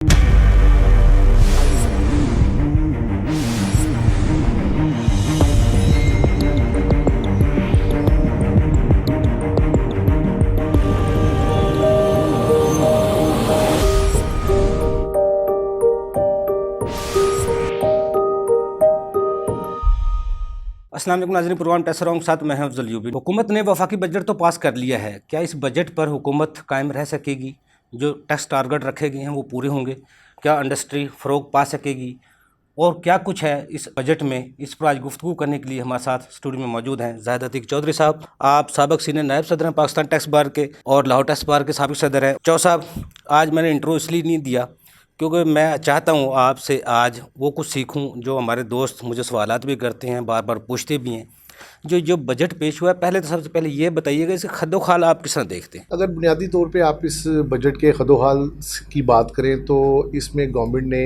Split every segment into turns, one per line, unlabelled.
अस्सलाम वालेकुम नाज़रीन, प्रोग्राम टैक्स रॉन्ग साथ मैं अफजल यूबी। हुकूमत ने वफाकी बजट तो पास कर लिया है, क्या इस बजट पर हुकूमत कायम रह सकेगी? जो टैक्स टारगेट रखे गए हैं वो पूरे होंगे? क्या इंडस्ट्री फ़रोग पा सकेगी? और क्या कुछ है इस बजट में, इस पर आज गुफ्तगू करने के लिए हमारे साथ स्टूडियो में मौजूद हैं ज़ाहिद अतीक चौधरी साहब। आप साबिक सीनियर नायब सदर हैं पाकिस्तान टैक्स बार के और लाहौर टैक्स बार के साबिक सदर हैं। चौ साहब, आज मैंने इंट्रो इसलिए नहीं दिया क्योंकि मैं चाहता हूँ आपसे आज वो कुछ सीखूँ जो हमारे दोस्त मुझे सवालात भी करते हैं, बार बार पूछते भी हैं। जो बजट पेश हुआ है, पहले तो सबसे पहले ये बताइएगा इसके खदोखाल आप किस तरह देखते हैं?
अगर बुनियादी तौर पे आप इस बजट के खदोहाल की बात करें तो इसमें गवर्नमेंट ने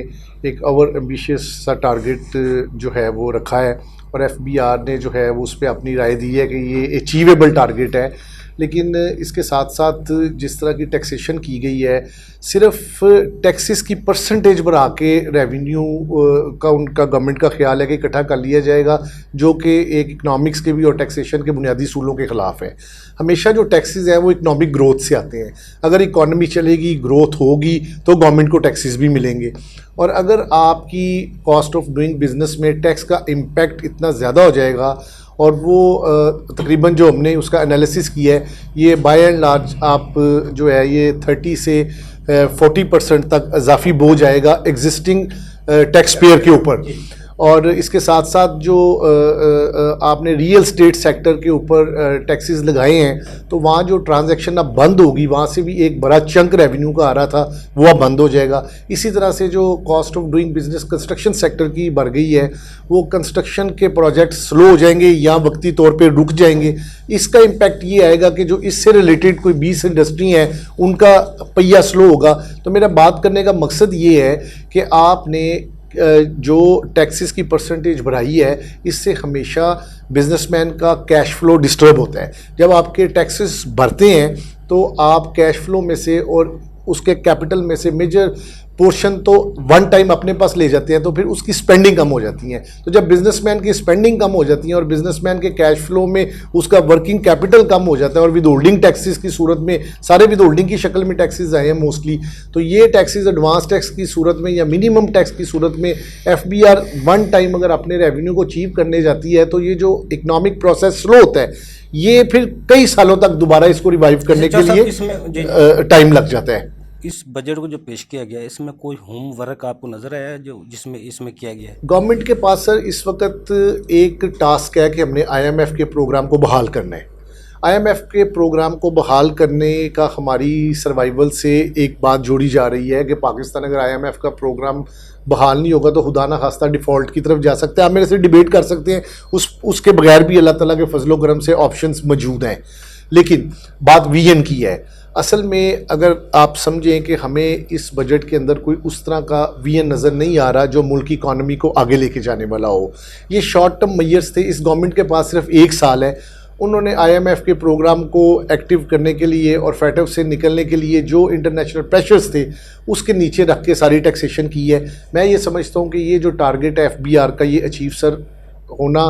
एक ओवर एम्बिशियस सा टारगेट जो है वो रखा है और FBR ने जो है वो उस पर अपनी राय दी है कि ये अचीवेबल टारगेट है। लेकिन इसके साथ साथ जिस तरह की टैक्सेशन की गई है, सिर्फ टैक्सेस की परसेंटेज बढ़ा के रेवेन्यू का उनका गवर्नमेंट का ख्याल है कि इकट्ठा कर लिया जाएगा, जो कि एक इकनॉमिक्स के भी और टैक्सेशन के बुनियादी सूलों के ख़िलाफ़ है। हमेशा जो टैक्सेस हैं वो इकनॉमिक ग्रोथ से आते हैं। अगर इकॉनमी चलेगी, ग्रोथ होगी तो गवर्नमेंट को टैक्सेस भी मिलेंगे। और अगर आपकी कॉस्ट ऑफ डूइंग बिज़नेस में टैक्स का इम्पैक्ट इतना ज़्यादा हो जाएगा और वो तकरीबन जो हमने उसका एनालिसिस किया है, ये बाय एंड लार्ज आप जो है ये 30 से 40% तक इजाफी बोझ आएगा एग्जिस्टिंग टैक्स पेयर के ऊपर। और इसके साथ साथ जो आपने रियल स्टेट सेक्टर के ऊपर टैक्सेस लगाए हैं, तो वहाँ जो ट्रांजैक्शन अब बंद होगी, वहाँ से भी एक बड़ा चंक रेवेन्यू का आ रहा था वो अब बंद हो जाएगा। इसी तरह से जो cost of doing business construction sector की बढ़ गई है, वो कंस्ट्रक्शन के प्रोजेक्ट स्लो हो जाएंगे या वक्ती तौर पर रुक जाएंगे। इसका इम्पैक्ट ये आएगा कि जो इससे रिलेटेड कोई 20 इंडस्ट्री हैं उनका पहिया स्लो होगा। तो मेरा बात करने का मकसद ये है कि आपने जो टैक्सेस की परसेंटेज बढ़ाई है, इससे हमेशा बिजनेसमैन का कैश फ्लो डिस्टर्ब होता है। जब आपके टैक्सेस बढ़ते हैं तो आप कैश फ्लो में से और उसके कैपिटल में से मेजर पोर्शन तो वन टाइम अपने पास ले जाते हैं, तो फिर उसकी स्पेंडिंग कम हो जाती है। तो जब बिजनेसमैन की स्पेंडिंग कम हो जाती है और बिजनेसमैन के कैश फ्लो में उसका वर्किंग कैपिटल कम हो जाता है और विद होल्डिंग टैक्सेस की सूरत में, सारे विद होल्डिंग की शक्ल में टैक्सेस आए हैं मोस्टली, तो ये टैक्सेस एडवांस टैक्स की सूरत में या मिनिमम टैक्स की सूरत में FBR वन टाइम अगर अपने रेवेन्यू को अचीव करने जाती है तो ये जो इकोनॉमिक प्रोसेस स्लो होता है, ये फिर कई सालों तक दोबारा इसको रिवाइव करने के लिए टाइम लग जाता है।
इस बजट को जो पेश किया गया है, इसमें कोई होमवर्क आपको नजर आया है जो जिसमें इसमें किया गया है?
गवर्नमेंट के पास सर इस वक्त एक टास्क है कि हमने IMF के प्रोग्राम को बहाल करना है। IMF के प्रोग्राम को बहाल करने का हमारी सर्वाइवल से एक बात जोड़ी जा रही है कि पाकिस्तान अगर IMF का प्रोग्राम बहाल नहीं होगा तो खुदा ना खास्ता डिफ़ॉल्ट की तरफ जा सकते हैं। आप मेरे से डिबेट कर सकते हैं, उसके बगैर भी अल्लाह ताला के फजलो करम से ऑप्शंस मौजूद हैं। लेकिन बात विजन की है। असल में अगर आप समझें कि हमें इस बजट के अंदर कोई उस तरह का विजन नज़र नहीं आ रहा जो मुल्क की इकॉनमी को आगे लेके जाने वाला हो। ये शॉर्ट टर्म मेजर्स थे। इस गवर्नमेंट के पास सिर्फ 1 साल है। उन्होंने IMF के प्रोग्राम को एक्टिव करने के लिए और फैटफ से निकलने के लिए जो इंटरनेशनल प्रेशर्स थे उसके नीचे रख के सारी टैक्सेशन की है। मैं ये समझता हूँ कि ये जो टारगेट है FBR का, ये अचीव सर होना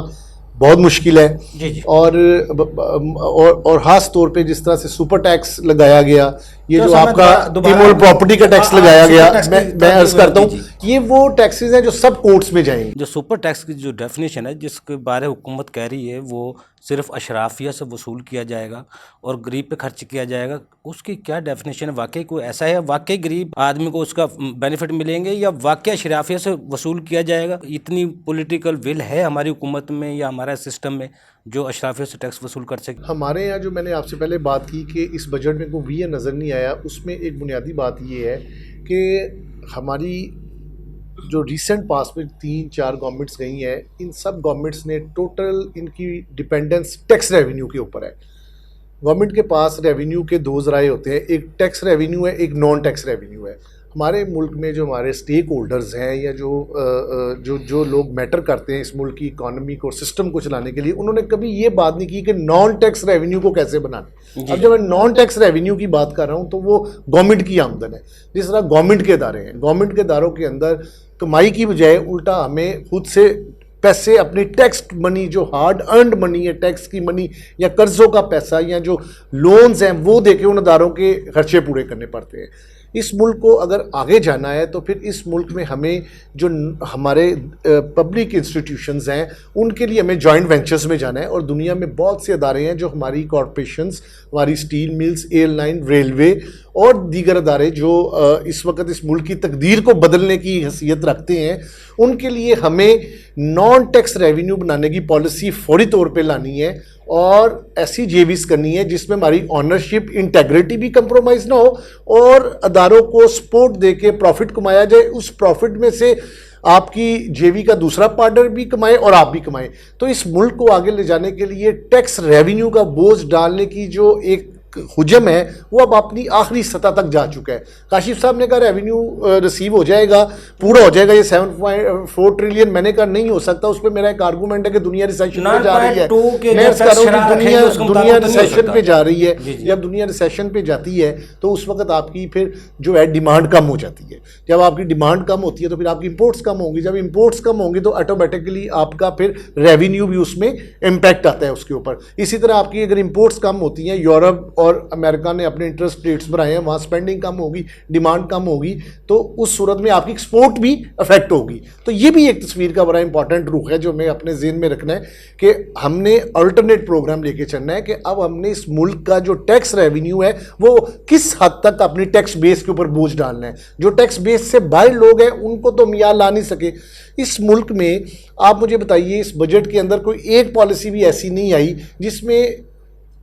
बहुत मुश्किल है।
जी जी।
और ख़ास तौर पे जिस तरह से सुपर टैक्स लगाया गया, ये जो आपका इमोरल प्रॉपर्टी का टैक्स लगाया गया, मैं अर्ज करता हूँ ये वो टैक्सेस हैं जो सब कोर्ट्स में जाएंगे।
जो सुपर टैक्स की जो डेफिनेशन है जिसके बारे हुकूमत कह रही है वो सिर्फ अशराफिया से वसूल किया जाएगा और गरीब पे खर्च किया जाएगा, उसकी क्या डेफिनेशन है? वाकई कोई ऐसा है, वाकई गरीब आदमी को उसका बेनिफिट मिलेंगे या वाकई अशराफिया से वसूल किया जाएगा? इतनी पॉलिटिकल विल है हमारी हुकूमत में या हमारा सिस्टम में जो अशराफिया से टैक्स वसूल कर सके?
हमारे यहाँ जो मैंने आपसे पहले बात की कि इस बजट में कोई विजन नज़र नहीं आया, उसमें एक बुनियादी बात ये है कि हमारी जो रिसेंट पास में 3-4 गवर्नमेंट्स गई हैं, इन सब गवर्नमेंट्स ने टोटल इनकी डिपेंडेंस टैक्स रेवेन्यू के ऊपर है। गवर्नमेंट के पास रेवेन्यू के 2 ज़राए होते हैं, एक टैक्स रेवेन्यू है, एक नॉन टैक्स रेवेन्यू है। हमारे मुल्क में जो हमारे स्टेक होल्डर्स हैं या जो लोग मैटर करते हैं इस मुल्क की इकॉनमी को, सिस्टम को चलाने के लिए, उन्होंने कभी ये बात नहीं की कि नॉन टैक्स रेवेन्यू को कैसे बनाना। अब जब मैं नॉन टैक्स रेवेन्यू की बात कर रहा हूँ तो वो गवर्नमेंट की आमदन है। जिस तरह गवर्नमेंट के इदारे हैं, गवर्नमेंट के इदारों के अंदर कमाई की बजाय उल्टा हमें खुद से पैसे, अपनी टैक्स मनी जो हार्ड अर्नड मनी है, टैक्स की मनी या कर्जों का पैसा या जो लोन्स हैं वो देके उन इदारों के खर्चे पूरे करने पड़ते हैं। इस मुल्क को अगर आगे जाना है तो फिर इस मुल्क में हमें जो हमारे पब्लिक इंस्टीट्यूशंस हैं उनके लिए हमें जॉइंट वेंचर्स में जाना है। और दुनिया में बहुत से अदारे हैं जो हमारी कॉरपोरेशंस, हमारी स्टील मिल्स, एयरलाइन, रेलवे और दीगर अदारे जो इस वक्त इस मुल्क की तकदीर को बदलने की हैसियत रखते हैं, उनके लिए हमें नॉन टैक्स रेवेन्यू बनाने की पॉलिसी फौरी तौर पे लानी है और ऐसी जेवीज करनी है जिसमें हमारी ऑनरशिप इंटेग्रिटी भी कंप्रोमाइज़ ना हो और अदारों को सपोर्ट दे के प्रॉफिट कमाया जाए। उस प्रॉफिट में से आपकी जेवी का दूसरा पार्टनर भी कमाए और आप भी कमाएं। तो इस मुल्क को आगे ले जाने के लिए टैक्स रेवेन्यू का बोझ डालने की जो एक हुजम है वो अब अपनी आखिरी सतह तक जा चुका है। काशिफ साहब ने कहा रेवेन्यू रिसीव हो जाएगा, पूरा हो जाएगा ये 7.4 ट्रिलियन। मैंने कहा नहीं हो सकता। उस पर मेरा एक आर्गूमेंट है कि दुनिया रिसेशन पे जा रही है। मैं कह रहा हूँ कि दुनिया रिसेशन पे जा रही है। जब दुनिया रिसेशन पे जाती है तो उस वक्त आपकी फिर जो है डिमांड कम हो जाती है। जब आपकी डिमांड कम होती है तो फिर आपकी इंपोर्ट्स कम होंगी। जब इंपोर्ट्स कम होंगी तो ऑटोमेटिकली आपका फिर रेवेन्यू भी उसमें इम्पैक्ट आता है उसके ऊपर। इसी तरह आपकी अगर इंपोर्ट्स कम होती हैं, यूरोप और अमेरिका ने अपने इंटरेस्ट रेट्स बढ़ाए हैं, वहाँ स्पेंडिंग कम होगी, डिमांड कम होगी, तो उस सूरत में आपकी एक्सपोर्ट भी अफेक्ट होगी। तो ये भी एक तस्वीर का बड़ा इंपॉर्टेंट रुख है जो हमें अपने ज़हन में रखना है कि हमने अल्टरनेट प्रोग्राम लेके चलना है कि अब हमने इस मुल्क का जो टैक्स रेवेन्यू है वो किस हद तक अपनी टैक्स बेस के ऊपर बोझ डालना है। जो टैक्स बेस से बाहर लोग हैं उनको तो मियार ला नहीं सके। इस मुल्क में आप मुझे बताइए, इस बजट के अंदर कोई एक पॉलिसी भी ऐसी नहीं आई जिसमें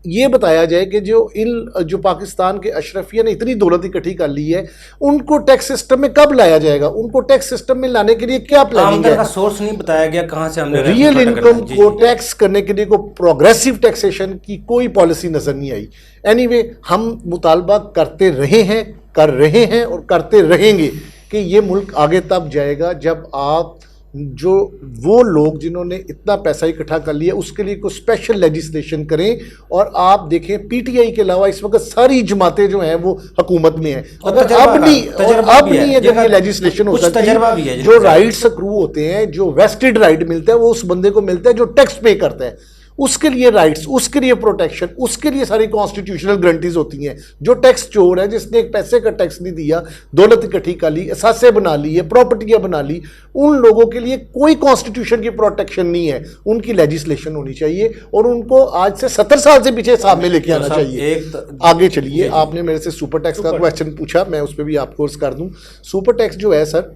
ये बताया जाए कि जो पाकिस्तान के अशरफिया ने इतनी दौलत इकट्ठी कर ली है उनको टैक्स सिस्टम में कब लाया जाएगा, उनको टैक्स सिस्टम में लाने के लिए क्या प्लानिंग है।
सोर्स नहीं बताया गया कहां से हमने
रियल इनकम को टैक्स करने के लिए को प्रोग्रेसिव टैक्सेशन की कोई पॉलिसी नजर नहीं आई। एनीवे, हम मुतालबा करते रहे हैं, कर रहे हैं और करते रहेंगे कि ये मुल्क आगे तब जाएगा जब आप जो वो लोग जिन्होंने इतना पैसा इकट्ठा कर लिया उसके लिए कोई स्पेशल लेजिस्लेशन करें। और आप देखें पीटीआई के अलावा इस वक्त सारी जमातें जो हैं वो हुकूमत में हैं। अगर अब नहीं अगर ये लेजिस्लेशन हो सकती है, जो राइट्स अक्रू होते हैं, जो वेस्टेड राइट मिलता है वो उस बंदे को मिलता है जो टैक्स पे करता है। उसके लिए राइट्स, उसके लिए प्रोटेक्शन, उसके लिए सारी कॉन्स्टिट्यूशनल गारंटीज होती हैं। जो टैक्स चोर है, जिसने एक पैसे का टैक्स नहीं दिया, दौलत इकट्ठी कर ली, असासे बना ली है, प्रॉपर्टियां बना ली, उन लोगों के लिए कोई कॉन्स्टिट्यूशन की प्रोटेक्शन नहीं है। उनकी लेजिस्लेशन होनी चाहिए और उनको आज से 70 साल से पीछे सामने लेके आना चाहिए। आगे चलिए, आपने मेरे से सुपर टैक्स का क्वेश्चन पूछा, मैं उस पर भी आपको अर्ज कर दूं। सुपर टैक्स जो है सर,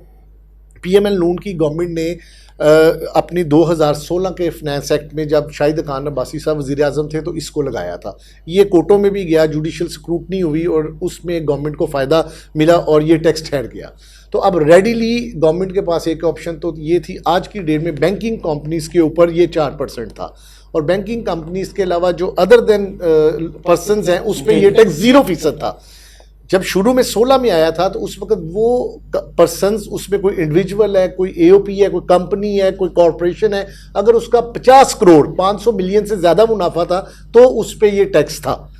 PML नून की गवर्नमेंट ने अपनी 2016 के फाइनेंस एक्ट में जब शाहिद खान अब्बासी साहब वज़ीर आज़म थे तो इसको लगाया था। ये कोर्टों में भी गया, जुडिशल स्क्रूटनी हुई और उसमें गवर्नमेंट को फ़ायदा मिला और ये टैक्स ठहर गया। तो अब रेडीली गवर्नमेंट के पास एक ऑप्शन तो ये थी, आज की डेट में बैंकिंग कंपनीज़ के ऊपर ये 4% था और बैंकिंग कंपनीज़ के अलावा जो अदर देन पर्सनस हैं उस पर ये टैक्स 0% था। जब शुरू में 16 में आया था तो उस वक्त वो पर्सन्स, उसमें कोई इंडिविजुअल है, कोई AOP है, कोई कंपनी है, कोई कॉरपोरेशन है, अगर उसका 50 करोड़ 500 मिलियन से ज़्यादा मुनाफा था तो उस पर ये टैक्स था।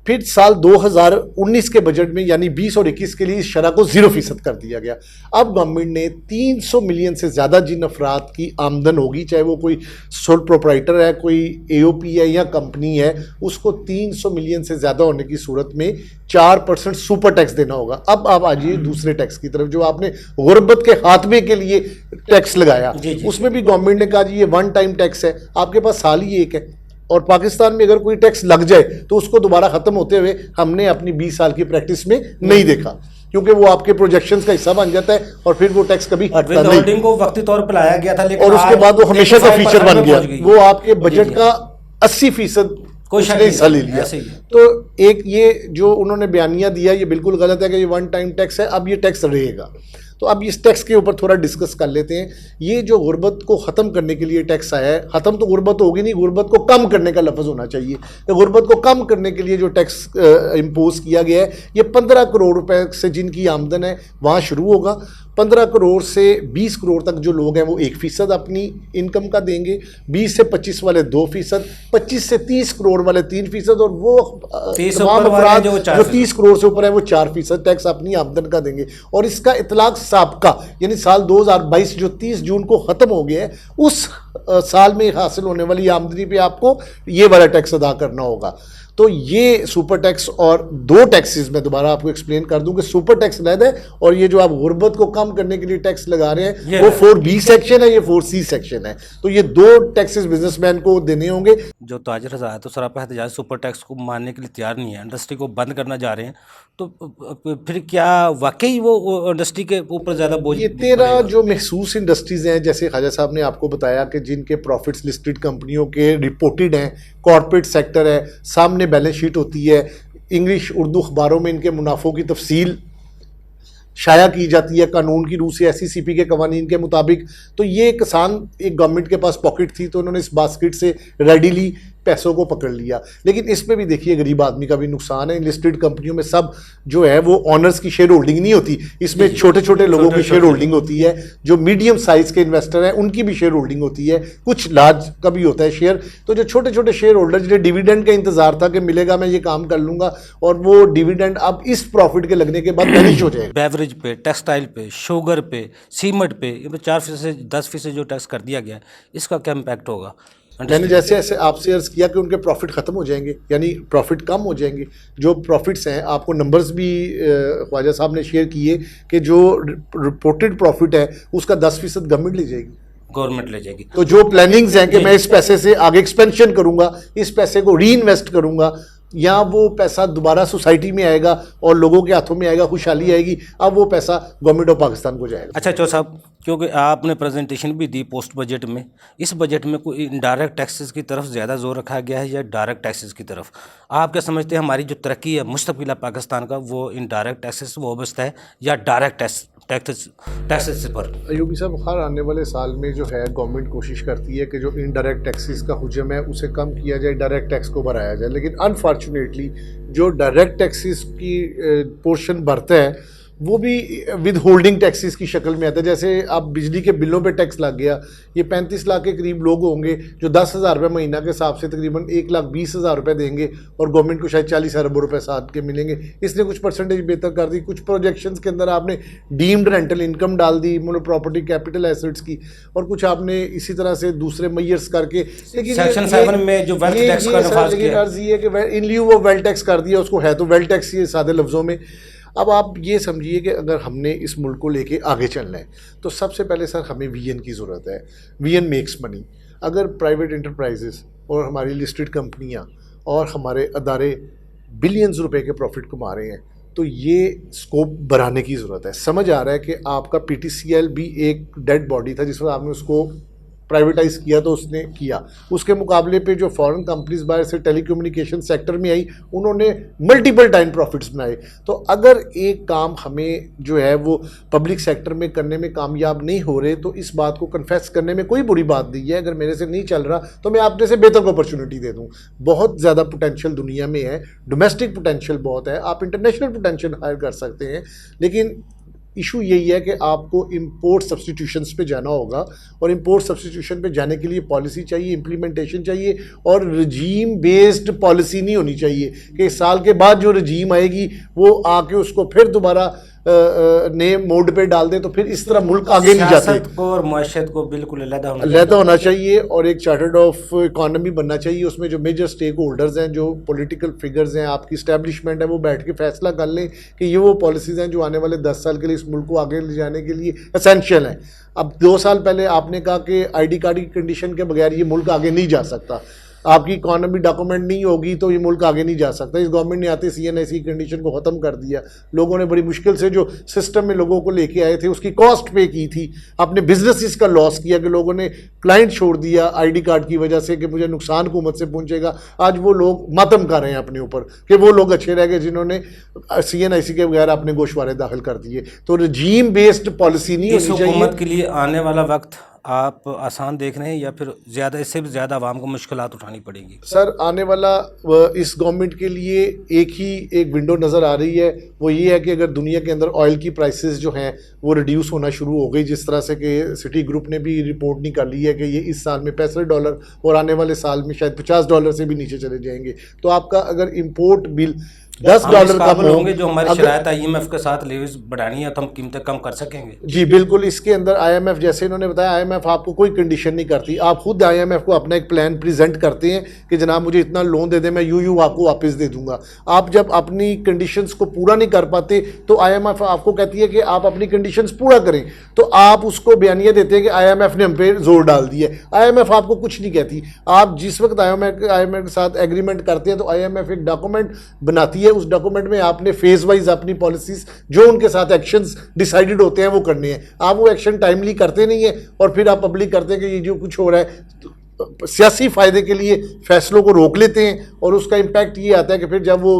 फिर साल 2019 के बजट में यानी 20 और 21 के लिए इस शरह को 0% कर दिया गया। अब गवर्नमेंट ने 300 मिलियन से ज़्यादा जिन अफराद की आमदन होगी, चाहे वो कोई सोल प्रोप्राइटर है, कोई AOP है या कंपनी है, उसको 300 मिलियन से ज़्यादा होने की सूरत में 4% सुपर टैक्स देना होगा। अब आप आ जाइए दूसरे टैक्स की तरफ, जो आपने गुर्बत के खात्मे के लिए टैक्स लगाया, उसमें भी गवर्नमेंट ने कहा जी ये वन टाइम टैक्स है, आपके पास साल ही एक है और पाकिस्तान में अगर कोई टैक्स लग जाए तो उसको दोबारा ख़त्म होते हुए हमने अपनी 20 साल की प्रैक्टिस में नहीं देखा, क्योंकि वो आपके प्रोजेक्शंस का हिस्सा बन जाता है और फिर वो टैक्स कभी हटता नहीं।
को वक्ती तौर पर लाया गया था लेकिन
और उसके बाद वो हमेशा का फीचर बन गया, वो आपके बजट का 80% उसने हिस्सा ले लिया। तो एक ये जो उन्होंने बयानिया दिया ये बिल्कुल गलत है कि ये वन टाइम टैक्स है, अब ये टैक्स रहेगा। तो तो अब इस टैक्स के ऊपर थोड़ा डिस्कस कर लेते हैं। ये जो गुर्बत को ख़त्म करने के लिए टैक्स आया है, ख़त्म तो गुर्बत होगी नहीं, गुर्बत को कम करने का लफ्ज़ होना चाहिए। तो गुर्बत को कम करने के लिए जो टैक्स इम्पोज किया गया है, ये 15 करोड़ रुपए से जिनकी आमदन है वहाँ शुरू होगा। 15 करोड़ से 20 करोड़ तक जो लोग हैं वो 1% अपनी इनकम का देंगे, 20 से 25 वाले 2%, 25 से 30 करोड़ वाले 3% और वो
30
तमाम
ऊपर वाले
अफराद
जो
जो 30 करोड़ से ऊपर है वो 4% टैक्स अपनी आमदन का देंगे। और इसका इतलाक साबका यानी साल 2022 जो 30 जून को ख़त्म हो गया है, उस साल में हासिल होने वाली आमदनी पे आपको ये वाला टैक्स अदा करना होगा। तो ये सुपर टैक्स और दो टैक्सेस मैं दोबारा आपको एक्सप्लेन कर दूं कि सुपर टैक्स अलग है और ये जो आप गुर्बत को कम करने के लिए टैक्स लगा रहे हैं वो 4B सेक्शन है, ये 4C सेक्शन है। तो ये दो टैक्सेस बिजनेसमैन को देने होंगे।
जो ताजिर हज़रात तो सरापा एहतजाज सुपर टैक्स को मानने के लिए तैयार नहीं है, इंडस्ट्री को बंद करना जा रहे हैं, तो फिर क्या वाकई वो इंडस्ट्री के ऊपर ज़्यादा बोझ?
ये 13 जो महसूस इंडस्ट्रीज़ हैं, जैसे ख्वाजा साहब ने आपको बताया कि जिनके प्रॉफिट्स लिस्टेड कंपनियों के रिपोर्टेड हैं, कॉर्पोरेट सेक्टर है, सामने बैलेंस शीट होती है, इंग्लिश उर्दू अखबारों में इनके मुनाफों की तफसील शाया की जाती है कानून की रूह से, SECP के कवानीन के मुताबिक। तो ये किसान एक गवर्नमेंट के पास पॉकेट थी तो उन्होंने इस बास्केट से रेडीली पैसों को पकड़ लिया। लेकिन इसमें भी देखिए गरीब आदमी का भी नुकसान है। लिस्टेड कंपनियों में सब जो है वो ऑनर्स की शेयर होल्डिंग नहीं होती, इसमें छोटे छोटे लोगों की शेयर होल्डिंग होती है। जो मीडियम साइज के इन्वेस्टर हैं उनकी भी शेयर होल्डिंग होती है, कुछ लार्ज का भी होता है शेयर। तो जो छोटे छोटे शेयर होल्डर जिन्हें डिविडेंड का इंतजार था कि मिलेगा मैं ये काम कर लूंगा, और वो डिविडेंड अब इस प्रॉफिट के लगने के बाद वैनिश हो जाएगा।
बेवरेज पे, टेक्सटाइल पे, शुगर पे, सीमेंट पे 4% से 10% जो टैक्स कर दिया गया है, इसका क्या इम्पैक्ट होगा?
मैंने जैसे ऐसे आपसे अर्ज किया कि उनके प्रॉफिट ख़त्म हो जाएंगे, यानी प्रॉफिट कम हो जाएंगे। जो प्रॉफिट्स हैं, आपको नंबर्स भी ख्वाजा साहब ने शेयर किए कि जो रिपोर्टेड प्रॉफिट है उसका 10% गवर्नमेंट ले जाएगी,
गवर्नमेंट ले जाएगी।
तो जो प्लानिंग्स हैं कि मैं इस पैसे से आगे एक्सपेंशन करूंगा, इस पैसे को री इन्वेस्ट करूंगा, या वो पैसा दोबारा सोसाइटी में आएगा और लोगों के हाथों में आएगा, खुशहाली आएगी, अब वो पैसा गवर्नमेंट ऑफ पाकिस्तान को जाएगा।
अच्छा चौधरी साहब, क्योंकि आपने प्रेजेंटेशन भी दी पोस्ट बजट में, इस बजट में कोई इनडायरेक्ट टैक्सेस की तरफ ज़्यादा जोर रखा गया है या डायरेक्ट टैक्सेस की तरफ? आप क्या समझते हैं हमारी जो तरक्की है मुस्तकबिल पाकिस्तान का, वो इनडायरेक्ट टैक्सेस से वाबस्ता है या डायरेक्ट टैक्सेस पर?
अयूबी साहब, हर आने वाले साल में जो है गवर्नमेंट कोशिश करती है कि जो इनडायरेक्ट टैक्सेस का हुजम है उसे कम किया जाए, डायरेक्ट टैक्स को बढ़ाया जाए। लेकिन अनफॉर्चुनेटली जो डायरेक्ट टैक्सेस की पोर्शन बढ़ता है वो भी विद होल्डिंग टैक्सेस की शक्ल में आता है। जैसे अब बिजली के बिलों पे टैक्स लग गया, ये 35 लाख के करीब लोग होंगे जो 10,000 रुपये महीना के हिसाब से तकरीबन 1,20,000 रुपये देंगे और गवर्नमेंट को शायद 40 अरब रुपये साथ के मिलेंगे। इसने कुछ परसेंटेज बेहतर कर दी। कुछ प्रोजेक्शंस के अंदर आपने डीम्ड रेंटल इनकम डाल दी, मतलब प्रॉपर्टी कैपिटल एसेट्स की, और कुछ आपने इसी तरह से दूसरे मैयर्स करके, लेकिन
सेक्शन 7 में जो वेल्थ टैक्स का नफाज किया,
अर्ज ये है कि इन ल्यू वो वेल्थ टैक्स कर दिया उसको, है तो वेल्थ टैक्स ये सादे लफ्ज़ों में। अब आप ये समझिए कि अगर हमने इस मुल्क को लेके आगे चलना है तो सबसे पहले सर हमें VN की ज़रूरत है। VN makes money. अगर प्राइवेट इंटरप्राइजेस और हमारी लिस्टेड कंपनियां और हमारे अदारे बिलियंस रुपए के प्रॉफिट कमा रहे हैं तो ये स्कोप बढ़ाने की ज़रूरत है। समझ आ रहा है कि आपका PTCL भी एक डेड बॉडी था जिस पर आपने उसको प्राइवेटाइज किया तो उसने किया, उसके मुकाबले पे जो फॉरेन कंपनीज बाहर से टेलीकम्युनिकेशन सेक्टर में आई उन्होंने मल्टीपल टाइम प्रॉफिट्स बनाए। तो अगर एक काम हमें जो है वो पब्लिक सेक्टर में करने में कामयाब नहीं हो रहे तो इस बात को कन्फेस करने में कोई बुरी बात नहीं है। अगर मेरे से नहीं चल रहा तो मैं अपने से बेहतर अपॉर्चुनिटी दे दूँ। बहुत ज़्यादा पोटेंशियल दुनिया में है, डोमेस्टिक पोटेंशियल बहुत है, आप इंटरनेशनल पोटेंशियल हायर कर सकते हैं। लेकिन इशू यही है कि आपको इंपोर्ट सब्स्टिट्यूशंस पे जाना होगा, और इंपोर्ट सब्स्टिट्यूशन पे जाने के लिए पॉलिसी चाहिए, इम्प्लीमेंटेशन चाहिए, और रजीम बेस्ड पॉलिसी नहीं होनी चाहिए कि साल के बाद जो रजीम आएगी वो आके उसको फिर दोबारा नए मोड पे डाल दे, तो फिर इस तरह मुल्क आगे नहीं जाते।
को और माशत को बिल्कुल
अलहदा होना चाहिए और एक चार्टर्ड ऑफ इकॉनमी बनना चाहिए। उसमें जो मेजर स्टेक होल्डर्स हैं, जो पॉलिटिकल फिगर्स हैं, आपकी इस्टेब्लिशमेंट है, वो बैठ के फैसला कर लें कि ये वो पॉलिसीज़ हैं जो आने वाले 10 साल के लिए इस मुल्क को आगे ले जाने के लिए एसेंशियल हैं। अब 2 साल पहले आपने कहा कि ID कार्ड की कंडीशन के बगैर ये मुल्क आगे नहीं जा सकता। आपकी इकॉनमी डॉक्यूमेंट नहीं होगी तो ये मुल्क आगे नहीं जा सकता। इस गवर्नमेंट ने आते CNIC की कंडीशन को ख़त्म कर दिया। लोगों ने बड़ी मुश्किल से जो सिस्टम में लोगों को लेके आए थे उसकी कॉस्ट पे की थी, अपने बिजनेसिस का लॉस किया कि लोगों ने क्लाइंट छोड़ दिया ID कार्ड की वजह से कि मुझे नुकसान हुकूमत से पहुंचेगा। आज वो लोग मातम कर रहे हैं अपने ऊपर कि वो लोग अच्छे रह गए जिन्होंने CNIC के बगैर अपने गोशवारे दाखिल कर दिए। तो रजीम बेस्ड पॉलिसी नहीं
इस
होनी चाहिए।
हुकूमत के लिए आने वाला वक्त आप आसान देख रहे हैं या फिर ज़्यादा, इससे भी ज़्यादा आवाम को मुश्किलात उठानी पड़ेंगी?
सर आने वाला इस गवर्नमेंट के लिए एक विंडो नज़र आ रही है, वो ये है कि अगर दुनिया के अंदर ऑयल की प्राइसेस जो हैं वो रिड्यूस होना शुरू हो गई, जिस तरह से कि सिटी ग्रुप ने भी रिपोर्ट निकाली है कि ये इस साल में $65 और आने वाले साल में शायद $50 से भी नीचे चले जाएंगे, तो आपका अगर इम्पोर्ट बिल $10 का
होंगे जो हमारी शरायत IMF के साथ लेविस बढ़ानी है तो हम कीमतें कम कर सकेंगे।
जी बिल्कुल। इसके अंदर IMF, जैसे इन्होंने बताया, IMF आपको कोई कंडीशन नहीं करती। आप खुद IMF को अपना एक प्लान प्रेजेंट करते हैं कि जनाब मुझे इतना लोन दे दें, मैं यूं आपको वापस दे दूंगा। आप जब अपनी कंडीशंस को पूरा नहीं कर पाते तो IMF आपको कहती है कि आप अपनी कंडीशंस पूरा करें, तो आप उसको बयानिया देते हैं कि IMF ने हम पे जोर डाल दिया। IMF आपको कुछ नहीं कहती। आप जिस वक्त IMF के साथ एग्रीमेंट करते हैं तो IMF एक डॉक्यूमेंट बनाती है, उस डॉक्यूमेंट में आपने फेज वाइज अपनी पॉलिसीज जो उनके साथ एक्शंस डिसाइडेड होते हैं वो करने हैं। आप वो एक्शन टाइमली करते नहीं है और फिर आप पब्लिक करते हैं कि ये जो कुछ हो रहा है सियासी फायदे के लिए फैसलों को रोक लेते हैं, और उसका इम्पैक्ट ये आता है कि फिर जब वो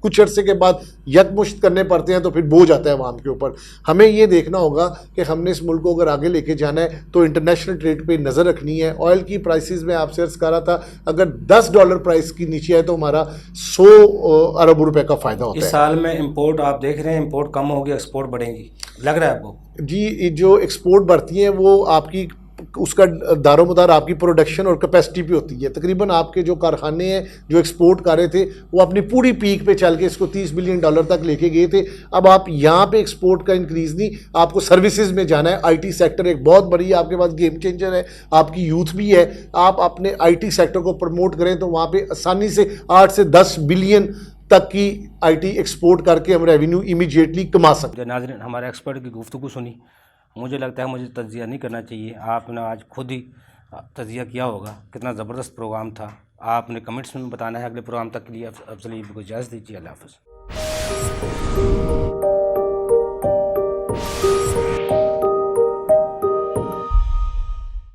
कुछ अरसे के बाद यकमुश्त करने पड़ते हैं तो फिर बोझ आता है अवाम के ऊपर। हमें ये देखना होगा कि हमने इस मुल्क को अगर आगे लेके जाना है तो इंटरनेशनल ट्रेड पे नज़र रखनी है। ऑयल की प्राइसेस में आपसे अर्ज़ कर रहा था, अगर $10 प्राइस की नीचे है तो हमारा 100 अरब रुपए का फ़ायदा होता है।
इस साल में इंपोर्ट आप देख रहे हैं, इंपोर्ट कम होगी, एक्सपोर्ट बढ़ेंगी, लग रहा है आपको?
जी, जो एक्सपोर्ट बढ़ती हैं वो आपकी उसका दारोमदार आपकी प्रोडक्शन और कैपेसिटी पे होती है। तकरीबन आपके जो कारखाने हैं जो एक्सपोर्ट कर रहे थे वो अपनी पूरी पीक पे चल के इसको $30 बिलियन तक लेके गए थे। अब आप यहाँ पे एक्सपोर्ट का इंक्रीज़ नहीं, आपको सर्विसेज में जाना है। IT सेक्टर एक बहुत बड़ी आपके पास गेम चेंजर है, आपकी यूथ भी है। आप अपने IT सेक्टर को प्रमोट करें तो वहाँ पर आसानी से 8 से 10 बिलियन तक की IT एक्सपोर्ट करके हम रेवेन्यू इमीडिएटली कमा सकते हैं।
नाज़रीन, हमारे एक्सपर्ट की गुफ्तगू सुनी, मुझे लगता है मुझे तज्जिया नहीं करना चाहिए, आपने आज खुद ही तज्जिया किया होगा। कितना ज़बरदस्त प्रोग्राम था, आपने कमेंट्स में बताना है। अगले प्रोग्राम तक के लिए अफजल को इजाज़त दीजिए। अल्लाह हाफ़िज़।